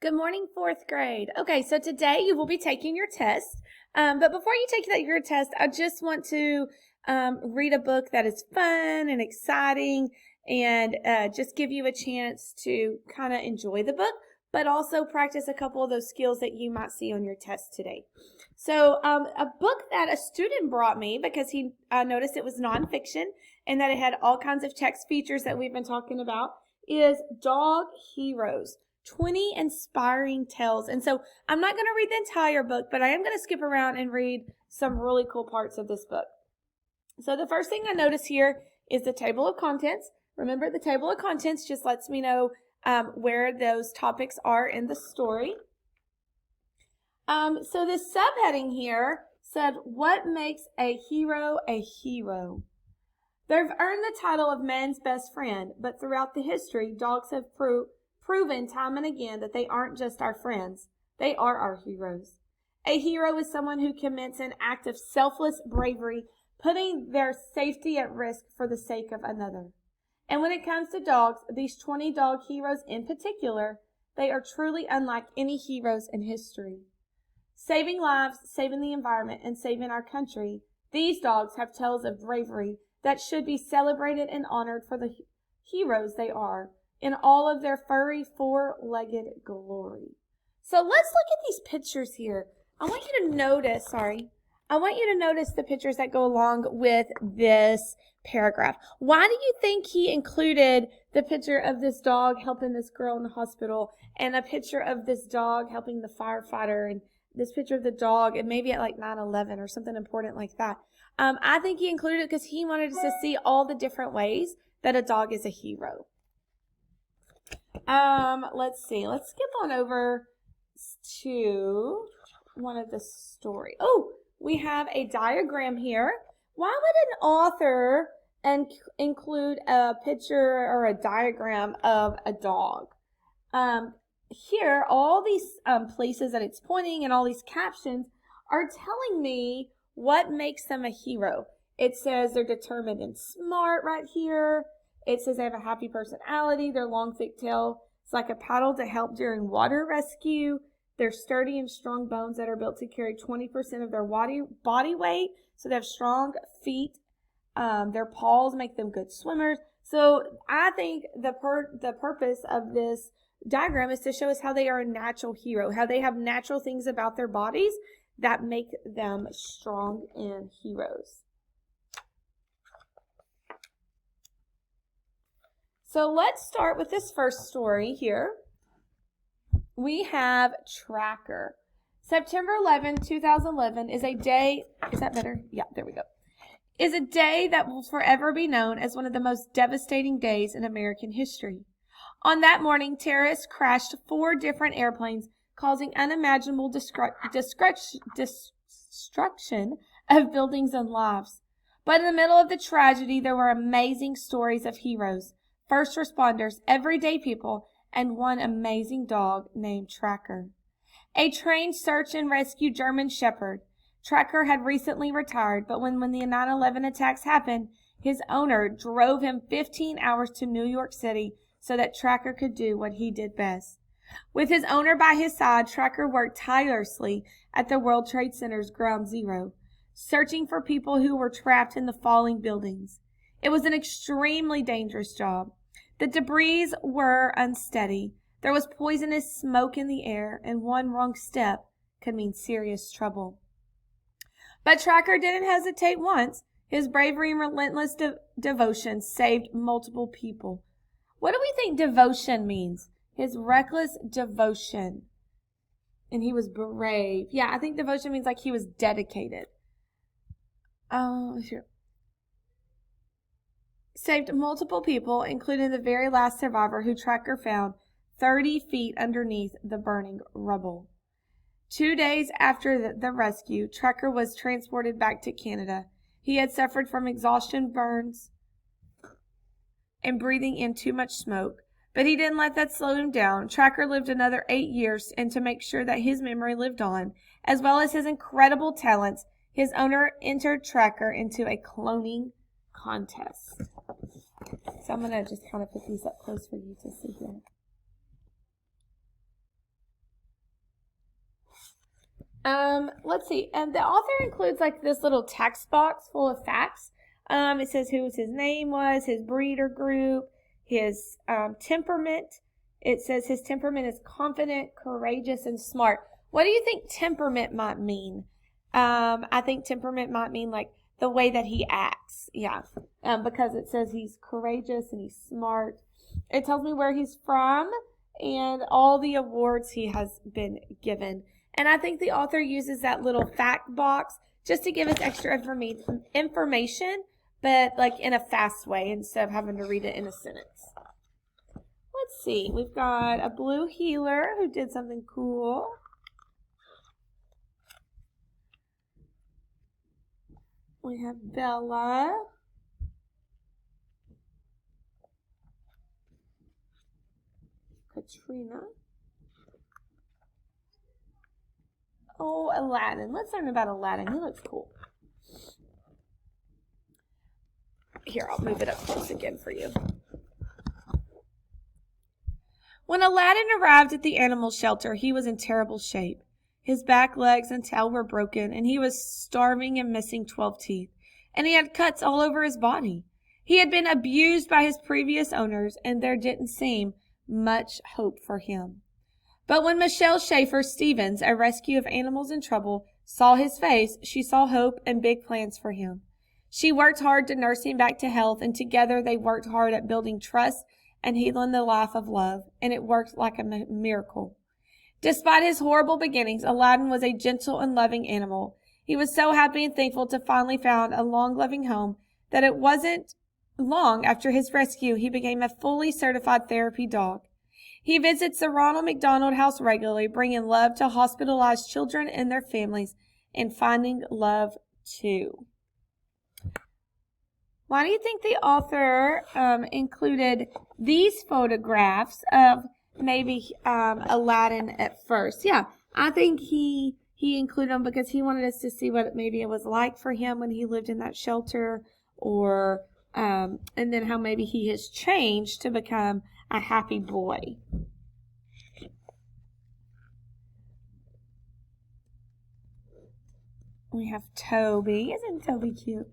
Good morning, fourth grade. Okay, so today you will be taking your test. But before you take your test, I just want to read a book that is fun and exciting and just give you a chance to kind of enjoy the book, but also practice a couple of those skills that you might see on your test today. So a book that a student brought me because he noticed it was nonfiction and that it had all kinds of text features that we've been talking about is Dog Heroes. 20 inspiring tales. And so I'm not going to read the entire book, but I am going to skip around and read some really cool parts of this book. So the first thing I notice here is the table of contents. Remember, the table of contents just lets me know where those topics are in the story. So this subheading here said, what makes a hero a hero? They've earned the title of man's best friend, but throughout the history, dogs have proven time and again that they aren't just our friends. They are our heroes. A hero is someone who commits an act of selfless bravery, putting their safety at risk for the sake of another. And when it comes to dogs, these 20 dog heroes in particular, they are truly unlike any heroes in history. Saving lives, saving the environment, and saving our country, these dogs have tales of bravery that should be celebrated and honored for the heroes they are, in all of their furry, four-legged glory. So let's look at these pictures here. I want you to notice the pictures that go along with this paragraph. Why do you think he included the picture of this dog helping this girl in the hospital and a picture of this dog helping the firefighter and this picture of the dog and maybe at like 9/11 or something important like that? I think he included it because he wanted us to see all the different ways that a dog is a hero. Let's see. Let's skip on over to one of the story. Oh, we have a diagram here. Why would an author include a picture or a diagram of a dog? Here, all these places that it's pointing and all these captions are telling me what makes them a hero. It says they're determined and smart right here. It says they have a happy personality. Their long, thick tail is like a paddle to help during water rescue. They're sturdy and strong bones that are built to carry 20% of their body weight. So they have strong feet. Their paws make them good swimmers. So I think the purpose of this diagram is to show us how they are a natural hero, how they have natural things about their bodies that make them strong and heroes. So let's start with this first story here. We have Tracker. September 11, 2011 is a day, is that better? Yeah, there we go. Is a day that will forever be known as one of the most devastating days in American history. On that morning, terrorists crashed 4 different airplanes, causing unimaginable destruction of buildings and lives. But in the middle of the tragedy, there were amazing stories of heroes, first responders, everyday people, and one amazing dog named Tracker. A trained search and rescue German Shepherd, Tracker had recently retired, but when the 9/11 attacks happened, his owner drove him 15 hours to New York City so that Tracker could do what he did best. With his owner by his side, Tracker worked tirelessly at the World Trade Center's Ground Zero, searching for people who were trapped in the falling buildings. It was an extremely dangerous job. The debris were unsteady. There was poisonous smoke in the air, and one wrong step could mean serious trouble. But Tracker didn't hesitate once. His bravery and relentless devotion saved multiple people. What do we think devotion means? His reckless devotion. And he was brave. Yeah, I think devotion means like he was dedicated. Sure. Saved multiple people, including the very last survivor who Tracker found 30 feet underneath the burning rubble. 2 days after the rescue, Tracker was transported back to Canada. He had suffered from exhaustion, burns, and breathing in too much smoke, but he didn't let that slow him down. Tracker lived another 8 years, and to make sure that his memory lived on, as well as his incredible talents, his owner entered Tracker into a cloning contest. So I'm going to just kind of put these up close for you to see here. Let's see. And the author includes like this little text box full of facts. It says who his name was, his breeder group, his temperament. It says his temperament is confident, courageous, and smart. What do you think temperament might mean? I think temperament might mean like the way that he acts. Yeah. Because it says he's courageous and he's smart. It tells me where he's from and all the awards he has been given. And I think the author uses that little fact box just to give us extra information, but like in a fast way instead of having to read it in a sentence. Let's see. We've got a blue healer who did something cool. We have Bella. Katrina. Oh, Aladdin. Let's learn about Aladdin. He looks cool. Here, I'll move it up close again for you. When Aladdin arrived at the animal shelter, he was in terrible shape. His back, legs, and tail were broken, and he was starving and missing 12 teeth, and he had cuts all over his body. He had been abused by his previous owners, and there didn't seem much hope for him. But when Michelle Schaefer Stevens, a rescue of animals in trouble, saw his face, she saw hope and big plans for him. She worked hard to nurse him back to health, and together they worked hard at building trust and healing the life of love, and it worked like a miracle. Despite his horrible beginnings, Aladdin was a gentle and loving animal. He was so happy and thankful to finally found a long-loving home that it wasn't long after his rescue he became a fully certified therapy dog. He visits the Ronald McDonald House regularly, bringing love to hospitalized children and their families and finding love too. Why do you think the author included these photographs of maybe Aladdin at first? Yeah, I think he included them because he wanted us to see what maybe it was like for him when he lived in that shelter, or and then how maybe he has changed to become a happy boy. We have Toby. Isn't Toby cute?